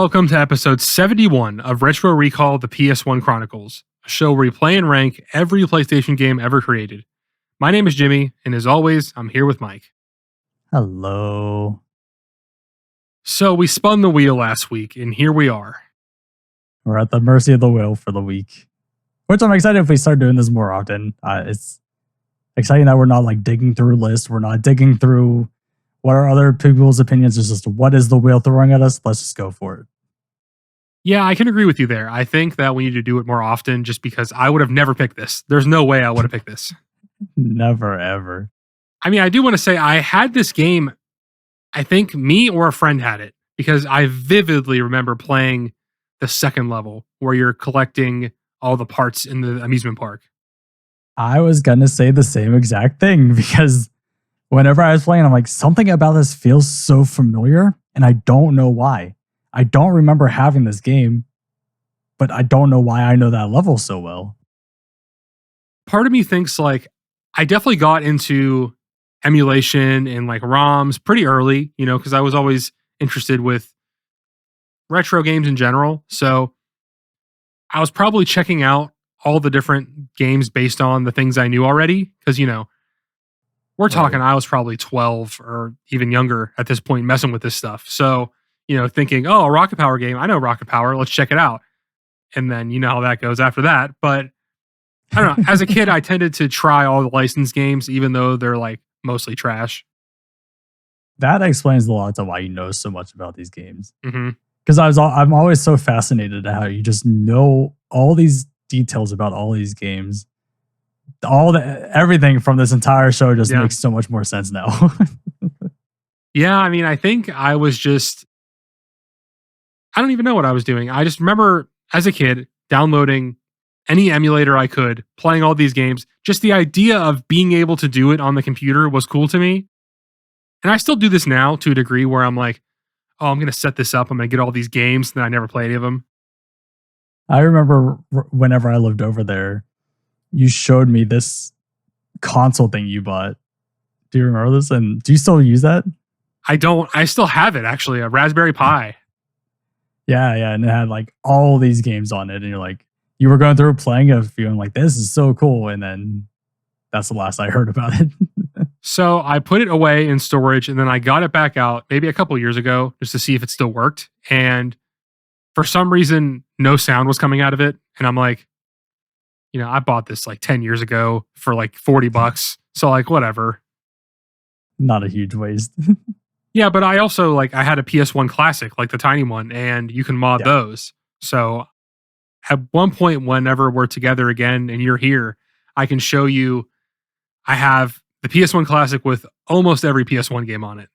welcome to episode 71 of Retro Recall the PS1 Chronicles, a show where we play and rank every PlayStation game ever created. My name is Jimmy, and as always, I'm here with Mike. Hello. So we spun the wheel last week, and here we are. We're at the mercy of the wheel for the week. Which I'm excited if we start doing this more often. It's exciting that we're not like digging through lists. We're not digging through what are other people's opinions. It's just what is the wheel throwing at us? Let's just go for it. Yeah, I can agree with you there. I think that we need to do it more often just because I would have never picked this. There's no way I would have picked this. Never, ever. I mean, I do want to say I had this game, I think me or a friend had it, because I vividly remember playing the second level where you're collecting all the parts in the amusement park. I was going to say the same exact thing because whenever I was playing, I'm like, something about this feels so familiar, and I don't know why. I don't remember having this game, but I don't know why I know that level so well. Part of me thinks like I definitely got into emulation and like ROMs pretty early, because I was always interested with retro games in general. So I was probably checking out all the different games based on the things I knew already. Because, we're talking, I was probably 12 or even younger at this point messing with this stuff. So, thinking, oh, a Rocket Power game. I know Rocket Power. Let's check it out. And then you know how that goes after that. But I don't know. As a kid, I tended to try all the licensed games, even though they're like mostly trash. That explains a lot to why you know so much about these games. Mm-hmm. Because I'm always so fascinated at how you just know all these details about all these games. Everything from this entire show just makes so much more sense now. Yeah, I mean, I think I don't even know what I was doing. I just remember as a kid downloading any emulator I could, playing all these games. Just the idea of being able to do it on the computer was cool to me. And I still do this now to a degree where I'm like, oh, I'm going to set this up. I'm going to get all these games. And I never play any of them. I remember whenever I lived over there, you showed me this console thing you bought. Do you remember this? And do you still use that? I don't. I still have it, actually, a Raspberry Pi. Yeah. And it had like all these games on it. And you're like, you were going through playing a few and like, this is so cool. And then that's the last I heard about it. So I put it away in storage and then I got it back out maybe a couple years ago just to see if it still worked. And for some reason, no sound was coming out of it. And I'm like, I bought this like 10 years ago for like $40. So like, whatever. Not a huge waste. Yeah, but I also I had a PS1 Classic, like the tiny one, and you can mod those. So at one point, whenever we're together again and you're here, I can show you I have the PS1 Classic with almost every PS1 game on it.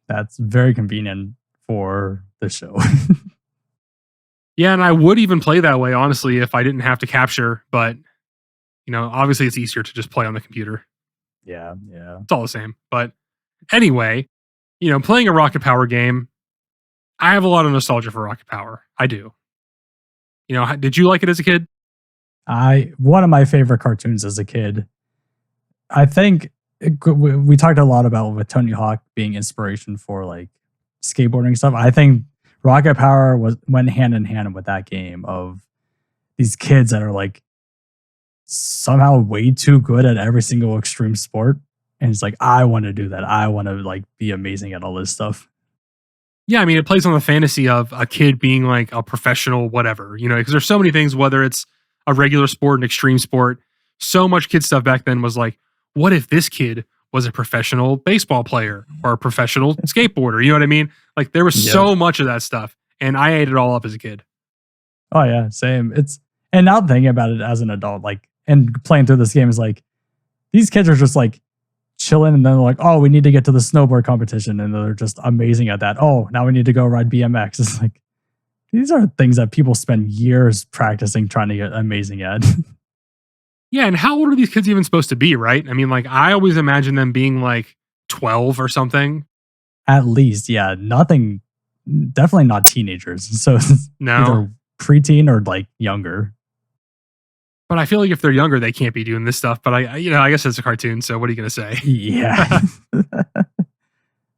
That's very convenient for the show. Yeah, and I would even play that way, honestly, if I didn't have to capture. But, obviously it's easier to just play on the computer. Yeah. It's all the same. But anyway, playing a Rocket Power game, I have a lot of nostalgia for Rocket Power. I do. Did you like it as a kid? One of my favorite cartoons as a kid. I think we talked a lot about with Tony Hawk being inspiration for like skateboarding stuff. I think Rocket Power went hand in hand with that game of these kids that are like somehow way too good at every single extreme sport. And it's like, I want to do that. I want to like be amazing at all this stuff. Yeah, I mean, it plays on the fantasy of a kid being like a professional whatever, because there's so many things, whether it's a regular sport, an extreme sport. So much kid stuff back then was like, what if this kid was a professional baseball player or a professional skateboarder? You know what I mean? Like there was so much of that stuff, and I ate it all up as a kid. Oh yeah, same. And now thinking about it as an adult, like, and playing through this game is like, these kids are just like chilling, and then they're like, oh, we need to get to the snowboard competition, and they're just amazing at that. Oh, now we need to go ride BMX. It's like, these are things that people spend years practicing trying to get amazing at. Yeah, and how old are these kids even supposed to be, right? I mean, like, I always imagine them being like 12 or something. At least, yeah. Definitely not teenagers. So no. Either preteen or like younger. But I feel like if they're younger, they can't be doing this stuff. But I guess it's a cartoon. So what are you going to say? Yeah.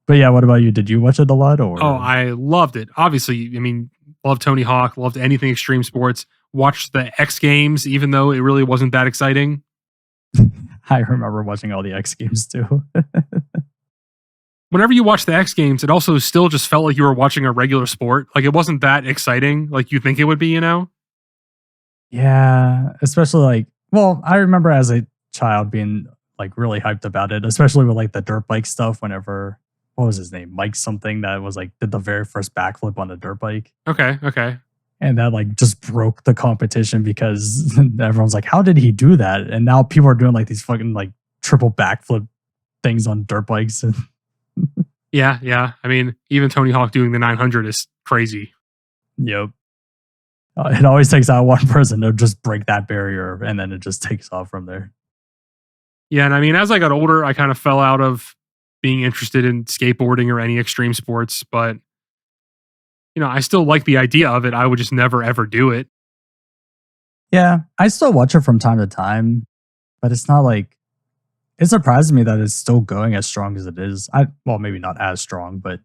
But yeah, what about you? Did you watch it a lot Oh, or? I loved it. Obviously, I mean, loved Tony Hawk, loved anything extreme sports. Watched the X Games, even though it really wasn't that exciting. I remember watching all the X Games too. Whenever you watch the X Games, it also still just felt like you were watching a regular sport. Like it wasn't that exciting, like you think it would be. Yeah, especially like, well, I remember as a child being like really hyped about it, especially with like the dirt bike stuff. Whenever, what was his name, Mike something, that was like did the very first backflip on the dirt bike, Okay, okay. and that like just broke the competition because everyone's like, how did he do that? And now people are doing like these fucking like triple backflip things on dirt bikes. Yeah, yeah. I mean, even Tony Hawk doing the 900 is crazy. Yep. It always takes out one person to just break that barrier, and then it just takes off from there. Yeah, and I mean, as I got older, I kind of fell out of being interested in skateboarding or any extreme sports, but I still like the idea of it. I would just never ever do it. Yeah, I still watch it from time to time, but it's not like it surprises me that it's still going as strong as it is. Well, maybe not as strong, but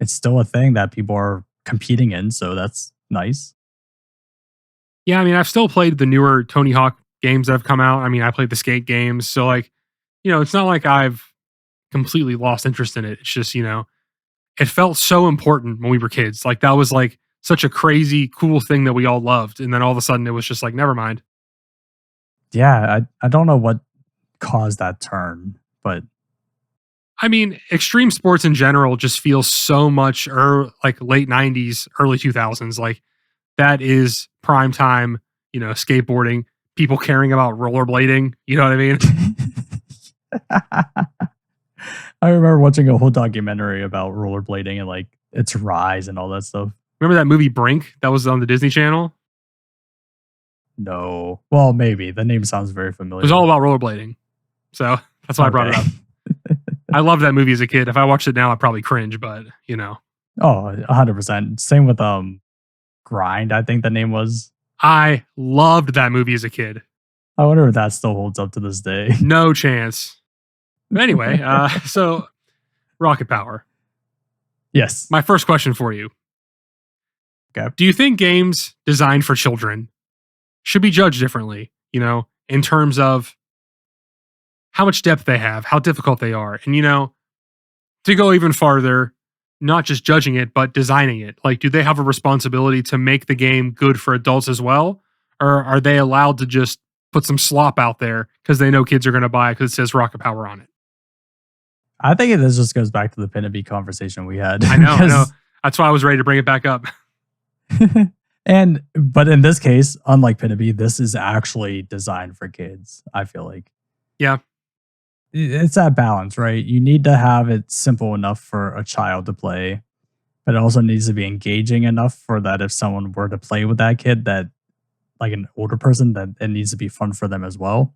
it's still a thing that people are competing in, so that's nice. Yeah, I mean, I've still played the newer Tony Hawk games that have come out. I mean, I played the skate games, so like, it's not like I've completely lost interest in it. It's just, it felt so important when we were kids. Like that was like such a crazy, cool thing that we all loved. And then all of a sudden it was just like, never mind. Yeah, I don't know what caused that turn, but I mean, extreme sports in general just feels so much like late 90s, early 2000s. Like that is prime time, skateboarding, people caring about rollerblading. You know what I mean? I remember watching a whole documentary about rollerblading and like its rise and all that stuff. Remember that movie Brink that was on the Disney Channel? No. Well, maybe. The name sounds very It was familiar. all about rollerblading. So that's why I brought it up. I loved that movie as a kid. If I watched it now, I'd probably cringe, but Oh, 100%. Same with Grind, I think the name was. I loved that movie as a kid. I wonder if that still holds up to this day. No chance. But anyway, so rocket power. Yes. My first question for you. Okay. Do you think games designed for children should be judged differently, in terms of how much depth they have, how difficult they are? And, to go even farther, not just judging it, but designing it. Like, do they have a responsibility to make the game good for adults as well? Or are they allowed to just put some slop out there because they know kids are going to buy it because it says rocket power on it? I think this just goes back to the Pin Conversation we had. I know. That's why I was ready to bring it back up. But in this case, unlike Pin, this is actually designed for kids, I feel like. Yeah. It's that balance, right? You need to have it simple enough for a child to play, but it also needs to be engaging enough for that if someone were to play with that kid, that like an older person, that it needs to be fun for them as well.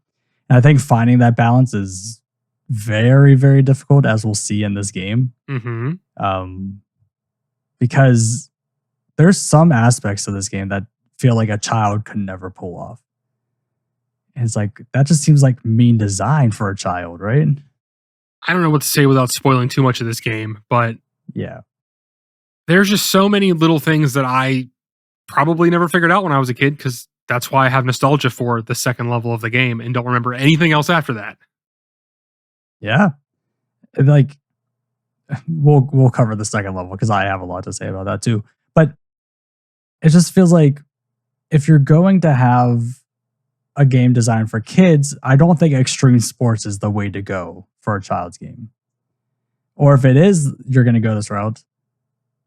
And I think finding that balance is very, very difficult, as we'll see in this game. Mm-hmm. Because there's some aspects of this game that feel like a child could never pull off. And it's like, that just seems like mean design for a child, right? I don't know what to say without spoiling too much of this game, but Yeah. there's just so many little things that I probably never figured out when I was a kid, because that's why I have nostalgia for the second level of the game and don't remember anything else after that. Yeah. And like, we'll cover the second level because I have a lot to say about that too. But it just feels like if you're going to have a game designed for kids, I don't think extreme sports is the way to go for a child's game. Or if it is, you're going to go this route,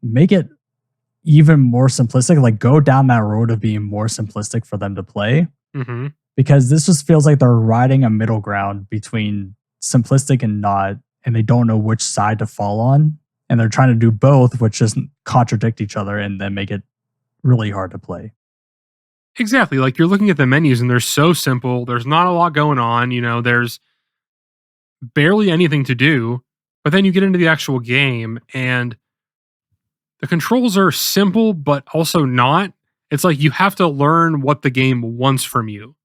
make it even more simplistic, like go down that road of being more simplistic for them to play. Mm-hmm. Because this just feels like they're riding a middle ground between simplistic and not, and they don't know which side to fall on. And they're trying to do both, which just contradict each other and then make it really hard to play. Exactly. Like you're looking at the menus and they're so simple. There's not a lot going on. There's barely anything to do. But then you get into the actual game and the controls are simple, but also not. It's like you have to learn what the game wants from you.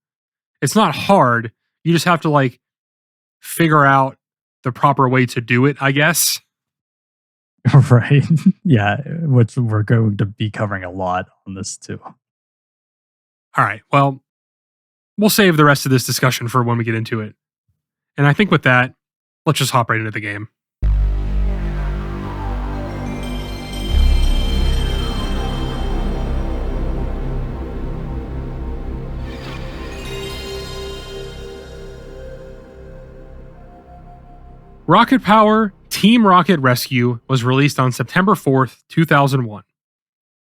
It's not hard. You just have to like figure out the proper way to do it, I guess. Right. Yeah, which we're going to be covering a lot on this too. All right. Well, we'll save the rest of this discussion for when we get into it. And I think with that, let's just hop right into the game. Rocket Power Team Rocket Rescue was released on September 4th, 2001.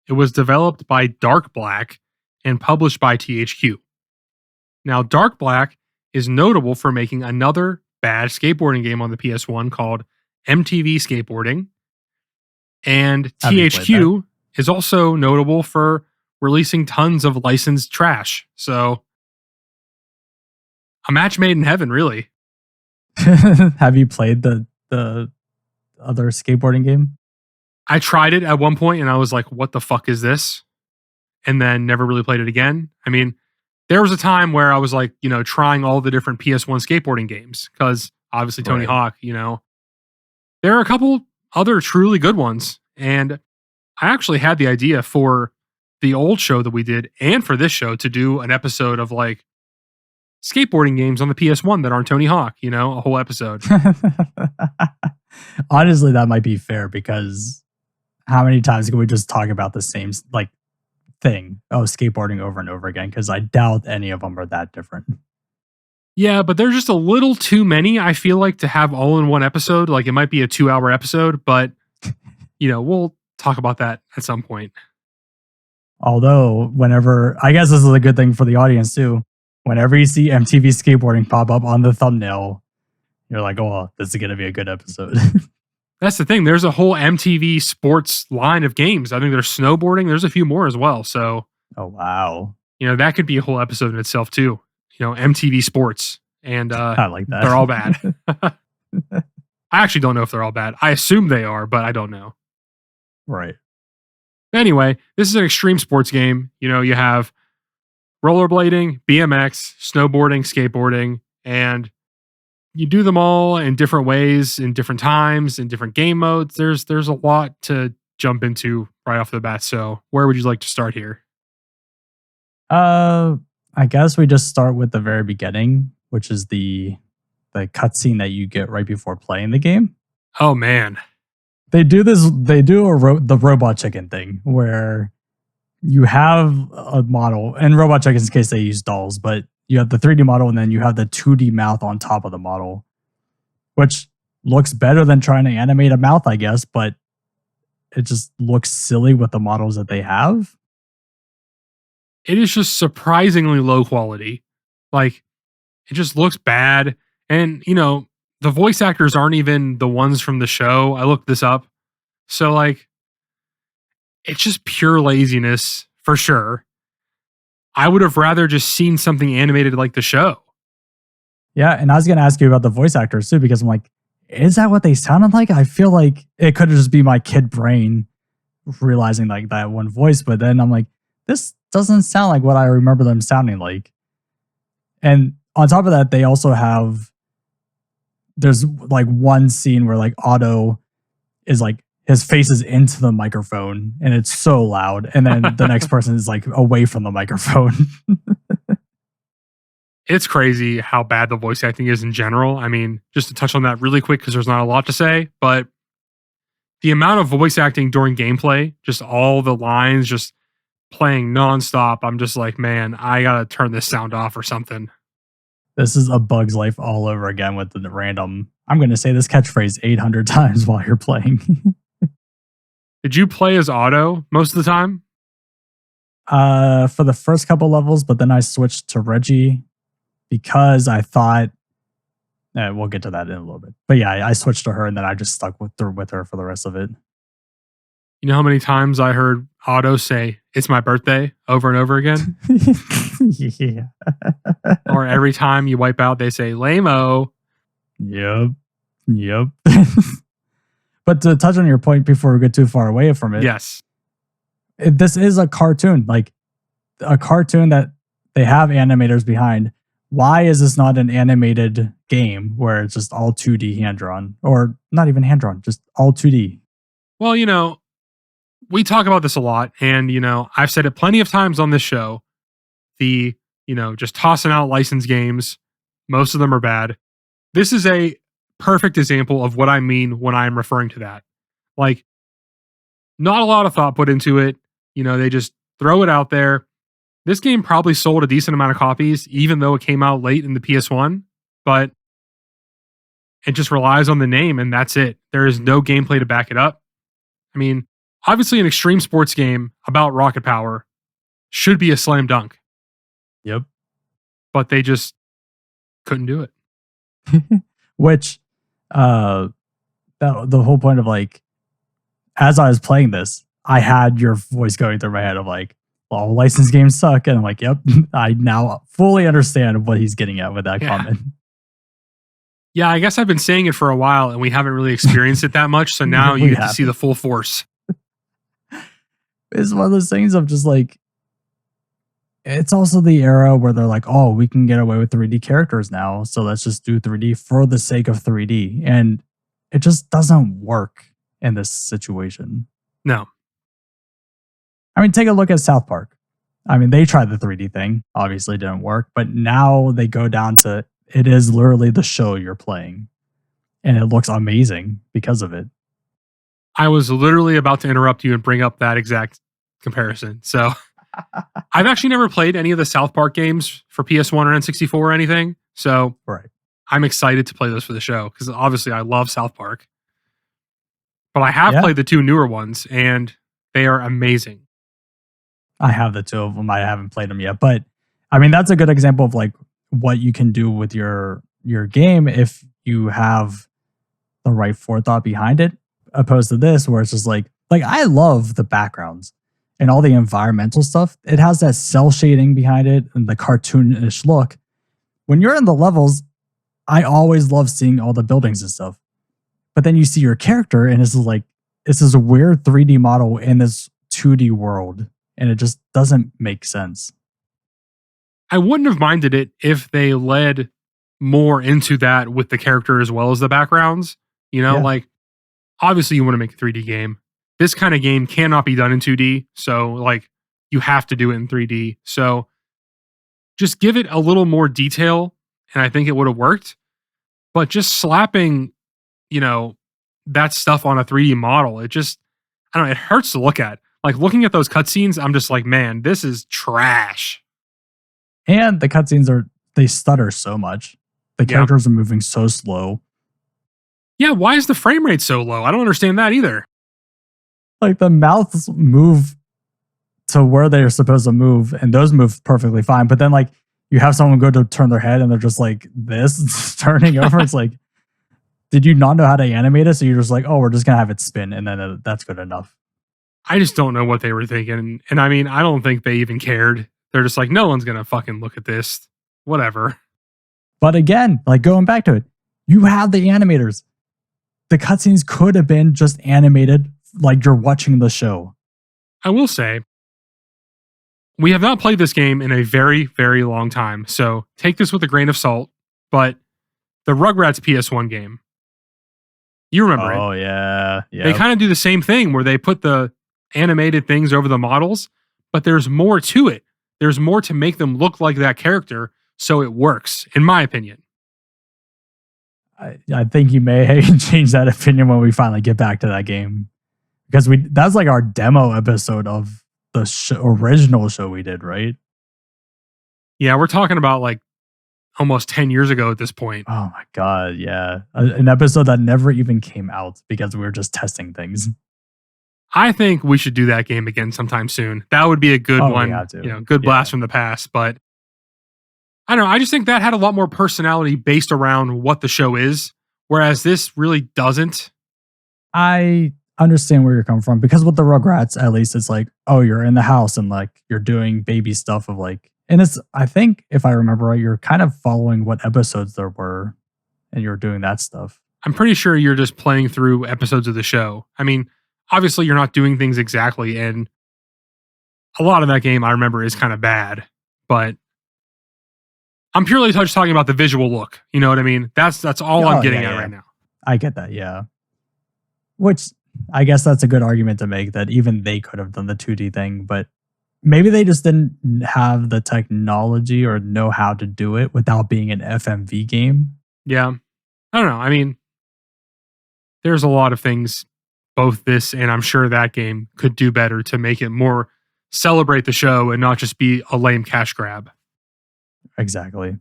It was developed by Dark Black and published by THQ. Now, Dark Black is notable for making another bad skateboarding game on the PS1 called MTV Skateboarding. And THQ is also notable for releasing tons of licensed trash. So, a match made in heaven, really. Have you played the other skateboarding game? I tried it at one point and I was like, what the fuck is this? And then never really played it again. I mean, there was a time where I was like, trying all the different PS1 skateboarding games because obviously Tony Hawk, there are a couple other truly good ones. And I actually had the idea for the old show that we did and for this show to do an episode of like skateboarding games on the PS1 that aren't Tony Hawk, a whole episode. Honestly, that might be fair because how many times can we just talk about the same thing? Oh, skateboarding over and over again, because I doubt any of them are that different. Yeah, but there's just a little too many, I feel like, to have all in one episode. Like it might be a 2-hour episode, but we'll talk about that at some point. Although, I guess this is a good thing for the audience too. Whenever you see MTV skateboarding pop up on the thumbnail, you're like, oh, this is going to be a good episode. That's the thing. There's a whole MTV sports line of games. I think there's snowboarding. There's a few more as well. So, oh, wow. That could be a whole episode in itself too. MTV sports. And I like that. They're all bad. I actually don't know if they're all bad. I assume they are, but I don't know. Right. Anyway, this is an extreme sports game. You have rollerblading, BMX, snowboarding, skateboarding, and you do them all in different ways, in different times, in different game modes. There's a lot to jump into right off the bat. So where would you like to start here? I guess we just start with the very beginning, which is the cutscene that you get right before playing the game. Oh man. They do the robot chicken thing where you have a model, and robot chickens, in case they use dolls, but you have the 3D model and then you have the 2D mouth on top of the model, which looks better than trying to animate a mouth, I guess, but it just looks silly with the models that they have. It is just surprisingly low quality. Like, it just looks bad. And, the voice actors aren't even the ones from the show. I looked this up. So, like, it's just pure laziness for sure. I would have rather just seen something animated like the show. Yeah, and I was going to ask you about the voice actors too, because I'm like, is that what they sounded like? I feel like it could just be my kid brain realizing like that one voice, but then I'm like, this doesn't sound like what I remember them sounding like. And on top of that, they also there's like one scene where like Otto is like, his face is into the microphone and it's so loud. And then the next person is like away from the microphone. It's crazy how bad the voice acting is in general. I mean, just to touch on that really quick, because there's not a lot to say, but the amount of voice acting during gameplay, just all the lines just playing nonstop. I'm just like, man, I got to turn this sound off or something. This is A Bug's Life all over again with the random, I'm going to say this catchphrase 800 times while you're playing. Did you play as Otto most of the time? For the first couple levels, but then I switched to Reggie because I thought, we'll get to that in a little bit. But yeah, I switched to her and then I just stuck with her for the rest of it. You know how many times I heard Otto say, "It's my birthday," over and over again? Yeah. Or every time you wipe out, they say, "Lame-o." Yep. But to touch on your point before we get too far away from it. Yes. This is a cartoon, like a cartoon that they have animators behind. Why is this not an animated game where it's just all 2D hand-drawn? Or not even hand-drawn, just all 2D? Well, we talk about this a lot, and I've said it plenty of times on this show. The just tossing out licensed games, most of them are bad. This is a perfect example of what I mean when I'm referring to that. Like, not a lot of thought put into it. They just throw it out there. This game probably sold a decent amount of copies, even though it came out late in the PS1, but it just relies on the name, and that's it. There is no gameplay to back it up. I mean, obviously, an extreme sports game about rocket power should be a slam dunk, Yep. but they just couldn't do it. Which, the whole point of like, as I was playing this, I had your voice going through my head of like, well, licensed games suck. And I'm like, yep, I now fully understand what he's getting at with that comment. Yeah, I guess I've been saying it for a while and we haven't really experienced it that much. So now you get to see the full force. It's one of those things of just like, it's also the era where they're like, oh, we can get away with 3D characters now. So let's just do 3D for the sake of 3D. And it just doesn't work in this situation. No. I mean, take a look at South Park. I mean, they tried the 3D thing, obviously didn't work, but now they go down to it is literally the show you're playing. And it looks amazing because of it. I was literally about to interrupt you and bring up that exact comparison. So I've actually never played any of the South Park games for PS1 or N64 or anything. So right. I'm excited to play those for the show because obviously I love South Park. But I have played the two newer ones and they are amazing. I have the two of them. I haven't played them yet. But I mean, that's a good example of like what you can do with your game if you have the right forethought behind it, opposed to this where it's just like I love the backgrounds and all the environmental stuff. It has that cell shading behind it and the cartoonish look. When you're in the levels, I always love seeing all the buildings and stuff. But then you see your character and it's like, this is a weird 3D model in this 2D world. And it just doesn't make sense. I wouldn't have minded it if they led more into that with the character as well as the backgrounds. Like, obviously you want to make a 3D game. This kind of game cannot be done in 2D. So, like, you have to do it in 3D. So, just give it a little more detail, and I think it would have worked. But just slapping, that stuff on a 3D model, it just, I don't know, it hurts to look at. Like, looking at those cutscenes, I'm just like, man, this is trash. And the cutscenes they stutter so much. The characters are moving so slow. Yeah, why is the frame rate so low? I don't understand that either. Like, the mouths move to where they're supposed to move, and those move perfectly fine. But then, like, you have someone go to turn their head, and they're just like this, turning over. It's like, did you not know how to animate it? So you're just like, oh, we're just going to have it spin, and then that's good enough. I just don't know what they were thinking. And I mean, I don't think they even cared. They're just like, no one's going to fucking look at this. Whatever. But again, like, going back to it, you have the animators. The cutscenes could have been just animated like you're watching the show. I will say, we have not played this game in a very, very long time. So take this with a grain of salt. But the Rugrats PS1 game, you remember it. Oh, yeah. They kind of do the same thing where they put the animated things over the models, but there's more to it. There's more to make them look like that character, so it works, in my opinion. I think you may change that opinion when we finally get back to that game. Because that's like our demo episode of the original show we did, right? Yeah, we're talking about like almost 10 years ago at this point. Oh my God, yeah. An episode that never even came out because we were just testing things. I think we should do that game again sometime soon. That would be a good one. Good blast from the past. But I don't know. I just think that had a lot more personality based around what the show is, whereas this really doesn't. I understand where you're coming from because with the Rugrats, at least it's like, oh, you're in the house and like you're doing baby stuff of like, and it's, I think if I remember right, you're kind of following what episodes there were and you're doing that stuff. I'm pretty sure you're just playing through episodes of the show. I mean, obviously you're not doing things exactly. And a lot of that game I remember is kind of bad, but I'm purely just talking about the visual look. You know what I mean? That's all I'm getting at right now. I get that. Yeah. Which I guess that's a good argument to make that even they could have done the 2D thing, but maybe they just didn't have the technology or know how to do it without being an FMV game. Yeah. I don't know. I mean, there's a lot of things both this and I'm sure that game could do better to make it more celebrate the show and not just be a lame cash grab. Exactly.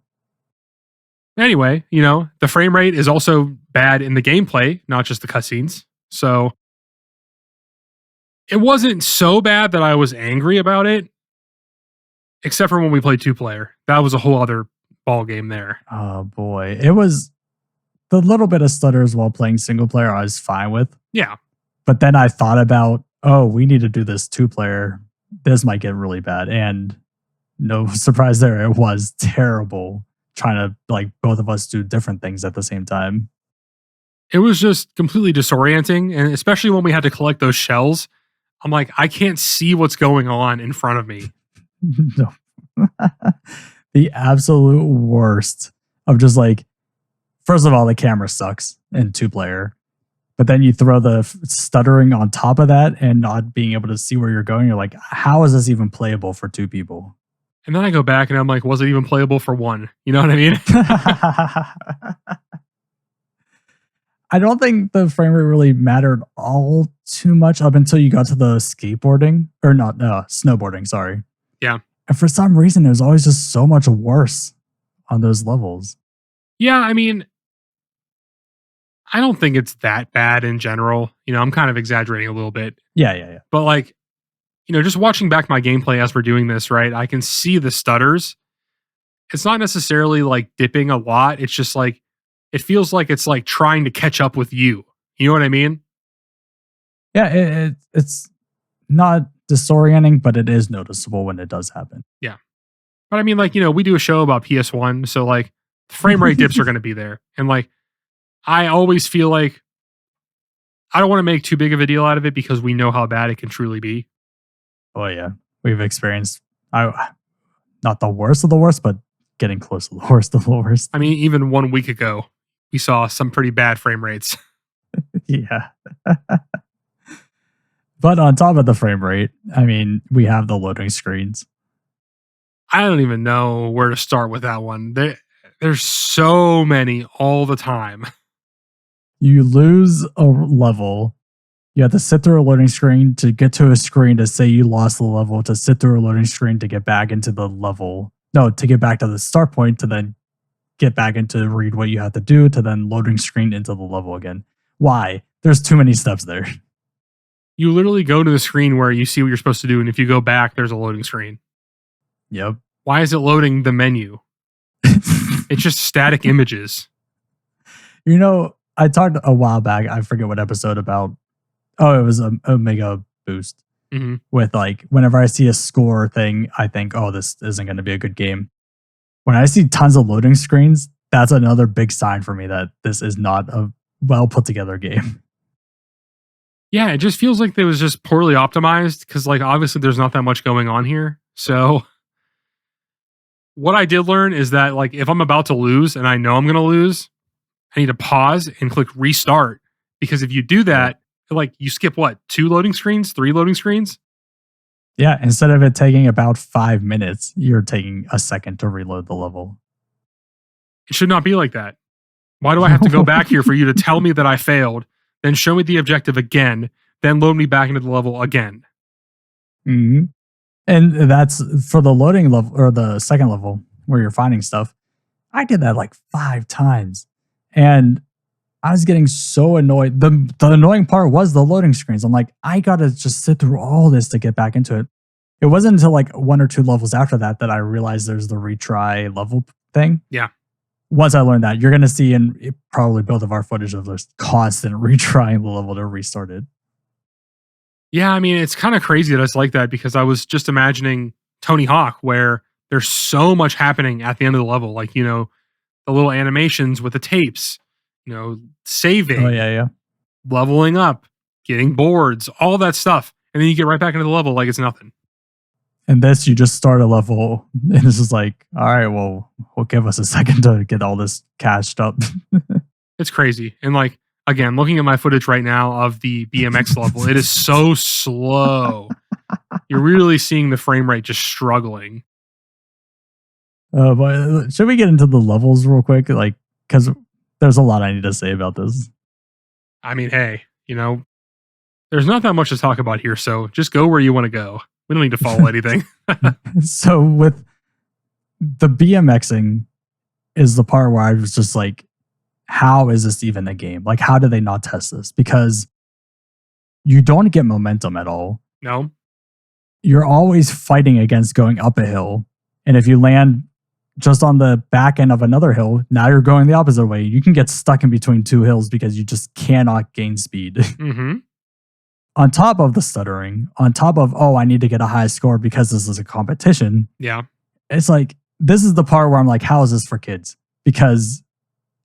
Anyway, the frame rate is also bad in the gameplay, not just the cutscenes. So it wasn't so bad that I was angry about it, except for when we played 2-player. That was a whole other ball game there. Oh boy. It was the little bit of stutters while playing single player I was fine with. Yeah. But then I thought about, oh, we need to do this 2-player. This might get really bad. And no surprise there. It was terrible trying to both of us do different things at the same time. It was just completely disorienting. And especially when we had to collect those shells, I'm like, I can't see what's going on in front of me. No. The absolute worst of just first of all, the camera sucks in 2-player. But then you throw the stuttering on top of that and not being able to see where you're going. You're like, how is this even playable for 2 people? And then I go back and I'm like, was it even playable for 1? You know what I mean? I don't think the frame rate really mattered all too much up until you got to the skateboarding or not, snowboarding. Sorry. Yeah. And for some reason, it was always just so much worse on those levels. Yeah. I mean, I don't think it's that bad in general. I'm kind of exaggerating a little bit. Yeah. But just watching back my gameplay as we're doing this, right? I can see the stutters. It's not necessarily dipping a lot. It's just it feels like it's trying to catch up with you. You know what I mean? Yeah, it's not disorienting, but it is noticeable when it does happen. Yeah. But I mean, we do a show about PS1, so frame rate dips are going to be there. And I always feel like I don't want to make too big of a deal out of it because we know how bad it can truly be. Oh yeah, we've experienced not the worst of the worst, but getting close to the worst of the worst. I mean, even 1 week ago, we saw some pretty bad frame rates. Yeah. But on top of the frame rate, I mean, we have the loading screens. I don't even know where to start with that one. There's so many all the time. You lose a level. You have to sit through a loading screen to get to a screen to say you lost the level, to sit through a loading screen to get back into the level. No, to get back to the start point, to then get back into read what you have to do, to then loading screen into the level again. Why? There's too many steps there. You literally go to the screen where you see what you're supposed to do, and if you go back, there's a loading screen. Yep. Why is it loading the menu? It's just static images. I talked a while back, I forget what episode about. Oh, it was a Omega Boost. Mm-hmm. With whenever I see a score thing, I think, oh, this isn't going to be a good game. When I see tons of loading screens, that's another big sign for me that this is not a well put together game. Yeah, it just feels like it was just poorly optimized because, obviously there's not that much going on here. So what I did learn is that, if I'm about to lose and I know I'm going to lose, I need to pause and click restart. Because if you do that, you skip what? 2 loading screens? 3 loading screens? Yeah, instead of it taking about 5 minutes, you're taking a second to reload the level. It should not be like that. Why do I have to go back here for you to tell me that I failed, then show me the objective again, then load me back into the level again? Mm-hmm. And that's for the loading level or the second level where you're finding stuff. I did that 5 times. And I was getting so annoyed. The annoying part was the loading screens. I'm like, I gotta just sit through all this to get back into it. It wasn't until 1 or 2 levels after that I realized there's the retry level thing. Yeah. Once I learned that, you're gonna see in probably both of our footage of this constant retrying the level to restart it. Yeah, I mean, it's kind of crazy that it's like that because I was just imagining Tony Hawk where there's so much happening at the end of the level. The little animations with the tapes, saving, Oh, yeah. leveling up, getting boards, all that stuff. And then you get right back into the level like it's nothing. And this, you just start a level and it's just all right, well, give us a second to get all this cashed up. It's crazy. And Again, looking at my footage right now of the BMX level, it is so slow. You're really seeing the frame rate just struggling. But should we get into the levels real quick? Like, because there's a lot I need to say about this. I mean, hey, there's not that much to talk about here, so just go where you want to go. We don't need to follow anything. So with the BMXing is the part where I was just like, how is this even a game? Like, how do they not test this? Because you don't get momentum at all. No. You're always fighting against going up a hill. And if you land just on the back end of another hill, now you're going the opposite way. You can get stuck in between two hills because you just cannot gain speed. Mm-hmm. On top of the stuttering, on top of, oh, I need to get a high score because this is a competition. Yeah. It's like, this is the part where I'm like, how is this for kids? Because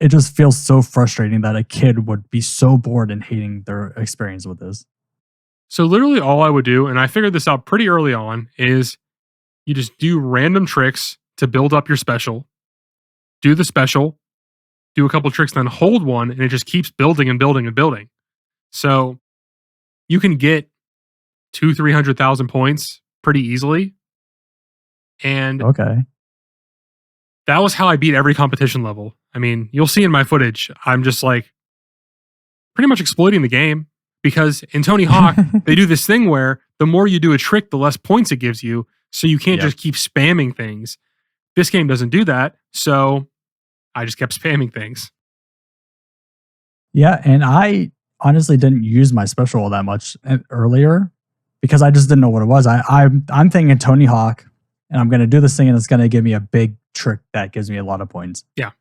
it just feels so frustrating that a kid would be so bored and hating their experience with this. So literally all I would do, and I figured this out pretty early on, is you just do random tricks to build up your special. Do the special, do a couple tricks, then hold one, and it just keeps building and building and building. So you can get 300,000 points pretty easily. And okay, that was how I beat every competition level. I mean, you'll see in my footage, I'm just like pretty much exploiting the game because in Tony Hawk, they do this thing where the more you do a trick, the less points it gives you. So you can't just keep spamming things. This game doesn't do that. So I just kept spamming things. Yeah, and I honestly didn't use my special all that much earlier because I just didn't know what it was. I'm thinking Tony Hawk, and I'm going to do this thing, and it's going to give me a big trick that gives me a lot of points. Yeah.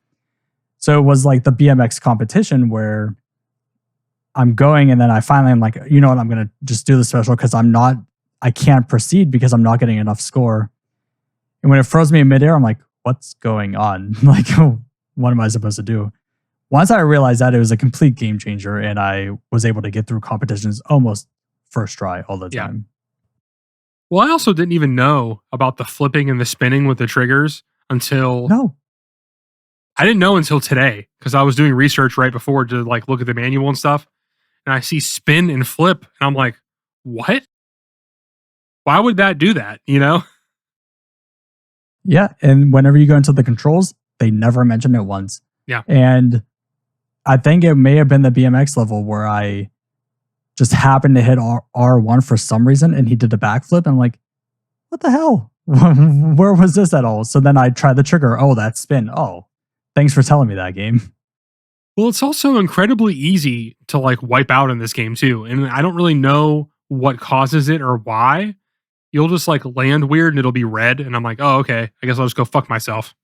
So it was like the BMX competition where I'm going, and then I finally am like, you know what, I'm going to just do the special because I can't proceed because I'm not getting enough score. And when it froze me in midair, I'm like, what's going on? Like, what am I supposed to do? Once I realized that, it was a complete game changer, and I was able to get through competitions almost first try all the time. Well, I also didn't even know about the flipping and the spinning with the triggers until I didn't know until today because I was doing research right before to like look at the manual and stuff. And I see spin and flip, and I'm like, what? Why would that do that? Yeah. And whenever you go into the controls, they never mention it once. Yeah. And I think it may have been the BMX level where I just happened to hit R1 for some reason, and he did a backflip. And I'm like, what the hell? Where was this at all? So then I tried the trigger. Oh, that spin. Oh, thanks for telling me that, game. Well, it's also incredibly easy to like wipe out in this game too. And I don't really know what causes it or why. You'll just like land weird and it'll be red. And I'm like, oh, okay. I guess I'll just go fuck myself.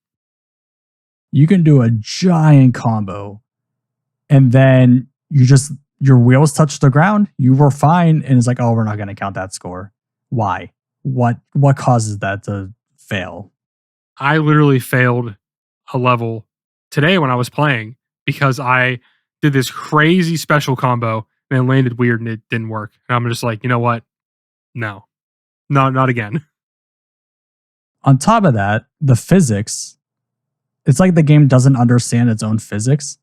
You can do a giant combo and then your wheels touch the ground. You were fine. And it's like, oh, we're not going to count that score. Why? What causes that to fail? I literally failed a level today when I was playing because I did this crazy special combo and it landed weird and it didn't work. And I'm just like, you know what? No, not again. On top of that, the physics, it's like the game doesn't understand its own physics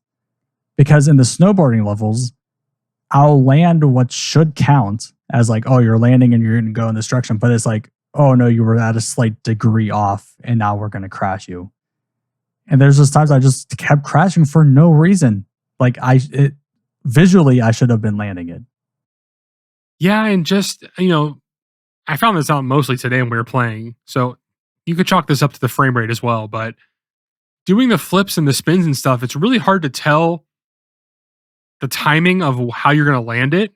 because in the snowboarding levels, I'll land what should count as like, oh, you're landing and you're going to go in this direction. But it's like, oh, no, you were at a slight degree off and now we're going to crash you. And there's just times I just kept crashing for no reason. Like visually, I should have been landing it. Yeah. And just, I found this out mostly today when we were playing. So you could chalk this up to the frame rate as well. But doing the flips and the spins and stuff, it's really hard to tell the timing of how you're going to land it.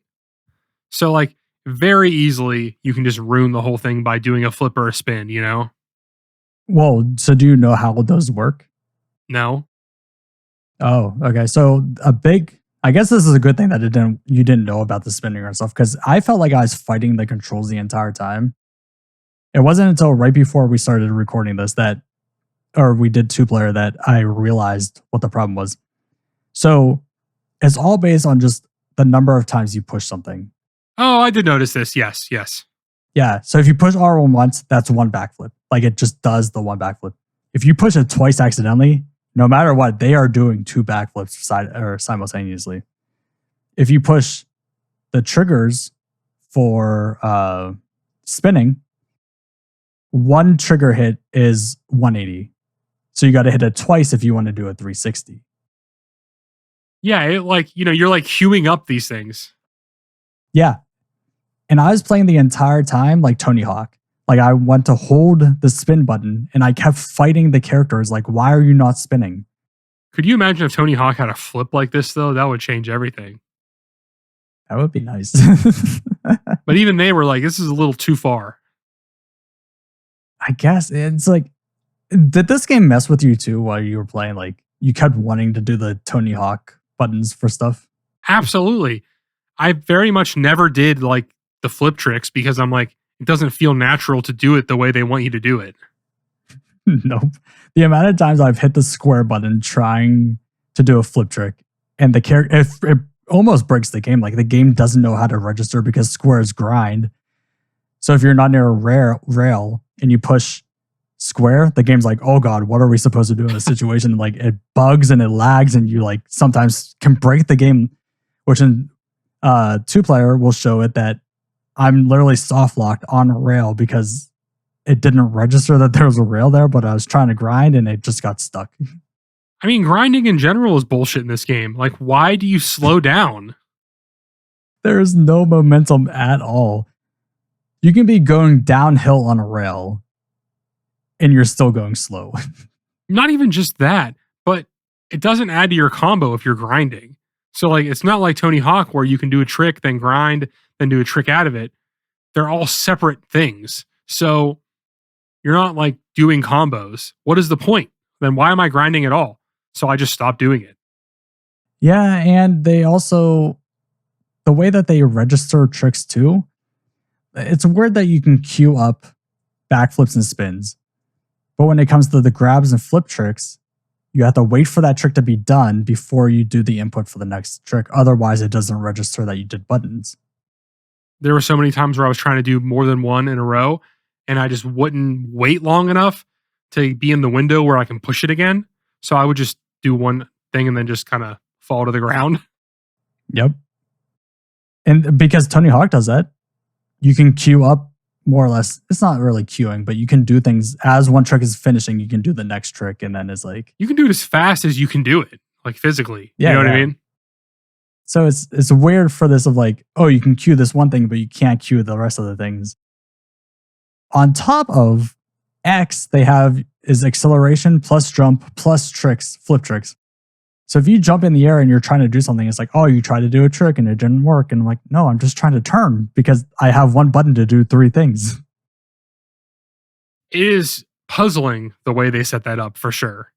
So like very easily, you can just ruin the whole thing by doing a flip or a spin, Well, so do you know how those work? No. Oh, okay. So I guess this is a good thing that you didn't know about the spinning and stuff because I felt like I was fighting the controls the entire time. It wasn't until right before we started recording this or we did 2-player that I realized what the problem was. So it's all based on just the number of times you push something. Oh, I did notice this. Yes. Yeah. So if you push R1 once, that's one backflip. Like it just does the one backflip. If you push it twice accidentally, no matter what, they are doing two backflips simultaneously. if you push the triggers for spinning, one trigger hit is 180. So you got to hit it twice if you want to do a 360. Yeah, it like, you're like queuing up these things. Yeah. And I was playing the entire time like Tony Hawk. Like I went to hold the spin button and I kept fighting the characters. Like, why are you not spinning? Could you imagine if Tony Hawk had a flip like this, though? That would change everything. That would be nice. But even they were like, this is a little too far. I guess it's like, did this game mess with you too while you were playing? Like, you kept wanting to do the Tony Hawk buttons for stuff? Absolutely. I very much never did like the flip tricks because I'm like, it doesn't feel natural to do it the way they want you to do it. Nope. The amount of times I've hit the square button trying to do a flip trick and the character, if it almost breaks the game. Like the game doesn't know how to register because squares grind. So if you're not near a rail and you push square, the game's like, oh God, what are we supposed to do in this situation? Like it bugs and it lags and you like sometimes can break the game, which in 2-player will show it that I'm literally soft locked on a rail because it didn't register that there was a rail there, but I was trying to grind and it just got stuck. I mean, grinding in general is bullshit in this game. Like, why do you slow down? There is no momentum at all. You can be going downhill on a rail and you're still going slow. Not even just that, but it doesn't add to your combo if you're grinding. So, like, it's not like Tony Hawk where you can do a trick, then grind, then do a trick out of it. They're all separate things. So, you're not like doing combos. What is the point? Then why am I grinding at all? So I just stopped doing it. Yeah, and they also, the way that they register tricks too, it's weird that you can queue up backflips and spins. But when it comes to the grabs and flip tricks, you have to wait for that trick to be done before you do the input for the next trick. Otherwise, it doesn't register that you did buttons. There were so many times where I was trying to do more than one in a row, and I just wouldn't wait long enough to be in the window where I can push it again. So I would just do one thing and then just kind of fall to the ground. Yep. And because Tony Hawk does that, you can queue up more or less. It's not really queuing, but you can do things as one trick is finishing. You can do the next trick, and then it's like you can do it as fast as you can do it, like physically. Yeah, you know what I mean? So it's weird for this of like, oh, you can queue this one thing, but you can't queue the rest of the things. On top of X, they have is acceleration plus jump plus tricks, flip tricks. So if you jump in the air and you're trying to do something, it's like, oh, you tried to do a trick and it didn't work. And I'm like, no, I'm just trying to turn because I have one button to do 3 things. It is puzzling the way they set that up for sure.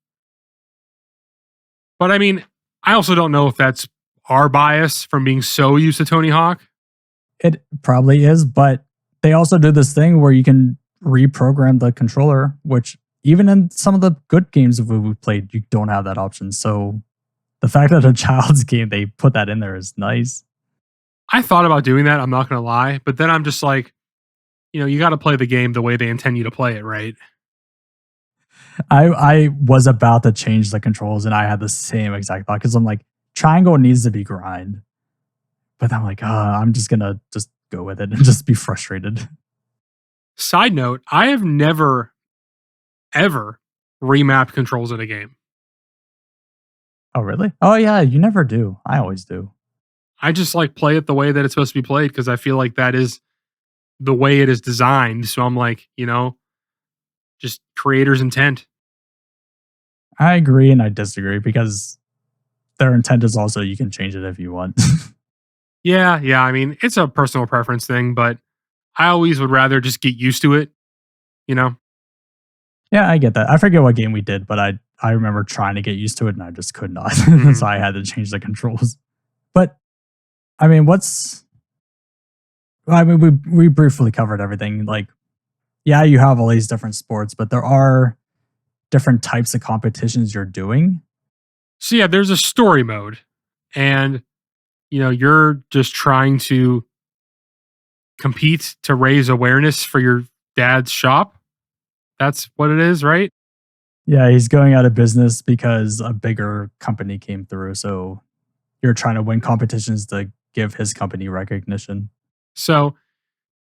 But I mean, I also don't know if that's our bias from being so used to Tony Hawk. It probably is, but they also do this thing where you can reprogram the controller, which even in some of the good games that we've played, you don't have that option. So the fact that a child's game, they put that in there is nice. I thought about doing that, I'm not going to lie. But then I'm just like, you got to play the game the way they intend you to play it, right? I was about to change the controls and I had the same exact thought because I'm like, triangle needs to be grind. But I'm like, I'm just going to just go with it and just be frustrated. Side note, I have never, ever remapped controls in a game. Oh, really? Oh, yeah. You never do. I always do. I just like play it the way that it's supposed to be played because I feel like that is the way it is designed. So I'm like, just creator's intent. I agree and I disagree because their intent is also you can change it if you want. Yeah. I mean, it's a personal preference thing, but I always would rather just get used to it, Yeah, I get that. I forget what game we did, but I remember trying to get used to it and I just could not. So I had to change the controls. But I mean, we briefly covered everything. Like, yeah, you have all these different sports, but there are different types of competitions you're doing. So yeah, there's a story mode and you're just trying to compete to raise awareness for your dad's shop. That's what it is, right? Yeah, he's going out of business because a bigger company came through. So you're trying to win competitions to give his company recognition. So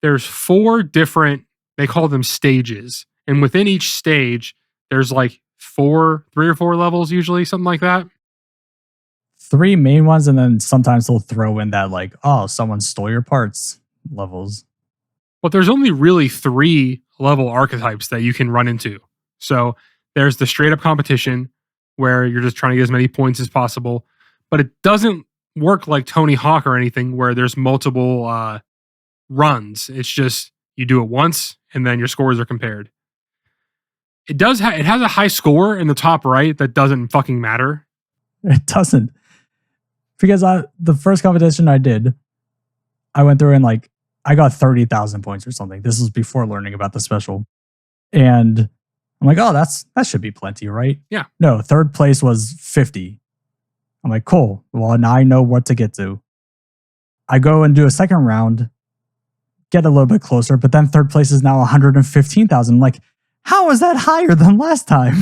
there's 4 different, they call them stages. And within each stage, there's like 3 or 4 levels usually, something like that. 3 main ones, and then sometimes they'll throw in that like, oh, someone stole your parts levels. But there's only really 3 level archetypes that you can run into. So there's the straight up competition where you're just trying to get as many points as possible, but it doesn't work like Tony Hawk or anything where there's multiple runs. It's just you do it once and then your scores are compared. It has a high score in the top right that doesn't fucking matter. It doesn't. Because the first competition I did, I went through and like I got 30,000 points or something. This was before learning about the special. And I'm like, oh, that should be plenty, right? Yeah. No, third place was 50. I'm like, cool. Well, now I know what to get to. I go and do a second round, get a little bit closer, but then third place is now 115,000. Like, how is that higher than last time?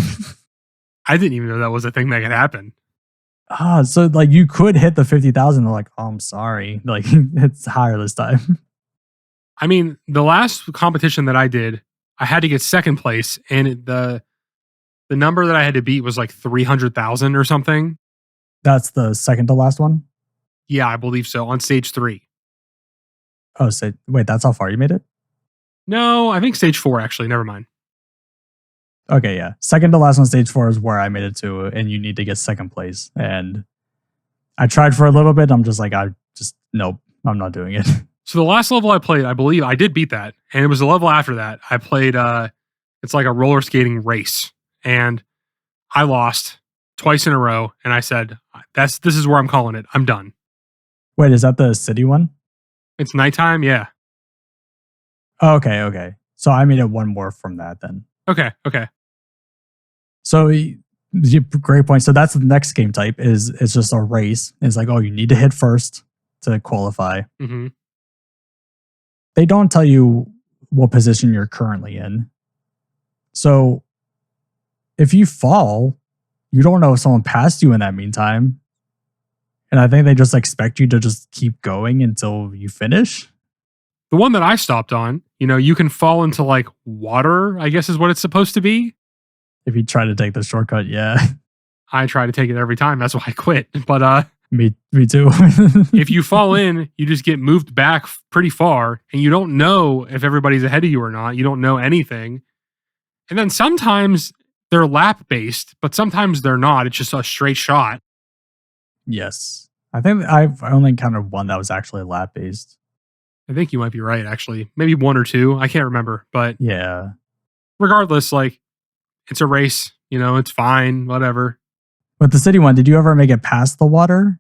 I didn't even know that was a thing that could happen. So like you could hit the 50,000. They're like, oh, I'm sorry. Like it's higher this time. I mean, the last competition that I did, I had to get second place, and the number that I had to beat was like 300,000 or something. That's the second to last one? Yeah, I believe so, on stage 3. Oh, so wait, that's how far you made it? No, I think stage 4 actually. Never mind. Okay, yeah. Second to last one, stage 4 is where I made it to, and you need to get second place. And I tried for a little bit. I'm just like, nope, I'm not doing it. So the last level I played, I believe I did beat that. And it was the level after that. I played, it's like a roller skating race. And I lost twice in a row. And I said, this is where I'm calling it. I'm done. Wait, is that the city one? It's nighttime. Yeah. Oh, okay. So I made it one more from that then. Okay. So great point. So that's the next game type is it's just a race. It's like, oh, you need to hit first to qualify. Mm-hmm. They don't tell you what position you're currently in. So if you fall, you don't know if someone passed you in that meantime. And I think they just expect you to just keep going until you finish. The one that I stopped on, you can fall into like water, I guess is what it's supposed to be. If you try to take the shortcut, yeah. I try to take it every time. That's why I quit. But me too. if you fall in, you just get moved back pretty far, and you don't know if everybody's ahead of you or not. You don't know anything. And then sometimes they're lap based, but sometimes they're not. It's just a straight shot. Yes. I think I've only encountered one that was actually lap based. I think you might be right, actually. Maybe 1 or 2. I can't remember. But yeah. Regardless, like, it's a race. It's fine. Whatever. But the city one, did you ever make it past the water?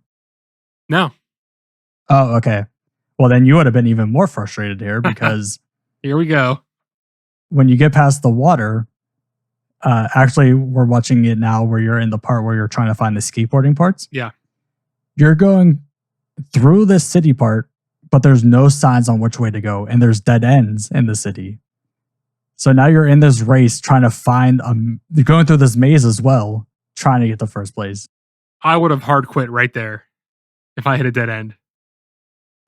No. Oh, okay. Well, then you would have been even more frustrated here because here we go. When you get past the water, actually, we're watching it now where you're in the part where you're trying to find the skateboarding parts. Yeah. You're going through this city part, but there's no signs on which way to go, and there's dead ends in the city. So now you're in this race trying to find, you're going through this maze as well, trying to get to first place. I would have hard quit right there if I hit a dead end.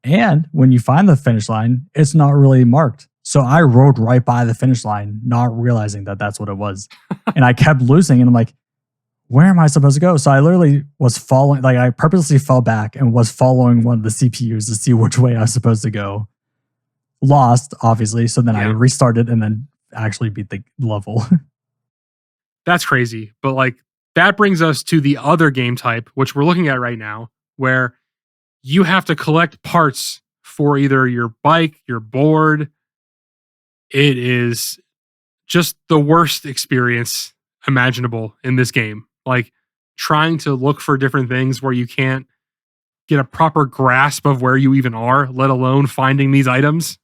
And when you find the finish line, it's not really marked. So I rode right by the finish line, not realizing that that's what it was. And I kept losing, and I'm like, where am I supposed to go? So I literally was following, like I purposely fell back and was following one of the CPUs to see which way I was supposed to go. Lost, obviously. So then I restarted and then actually beat the level. That's crazy. But like, that brings us to the other game type, which we're looking at right now, where you have to collect parts for either your bike, your board. It is just the worst experience imaginable in this game. Like trying to look for different things where you can't get a proper grasp of where you even are, let alone finding these items.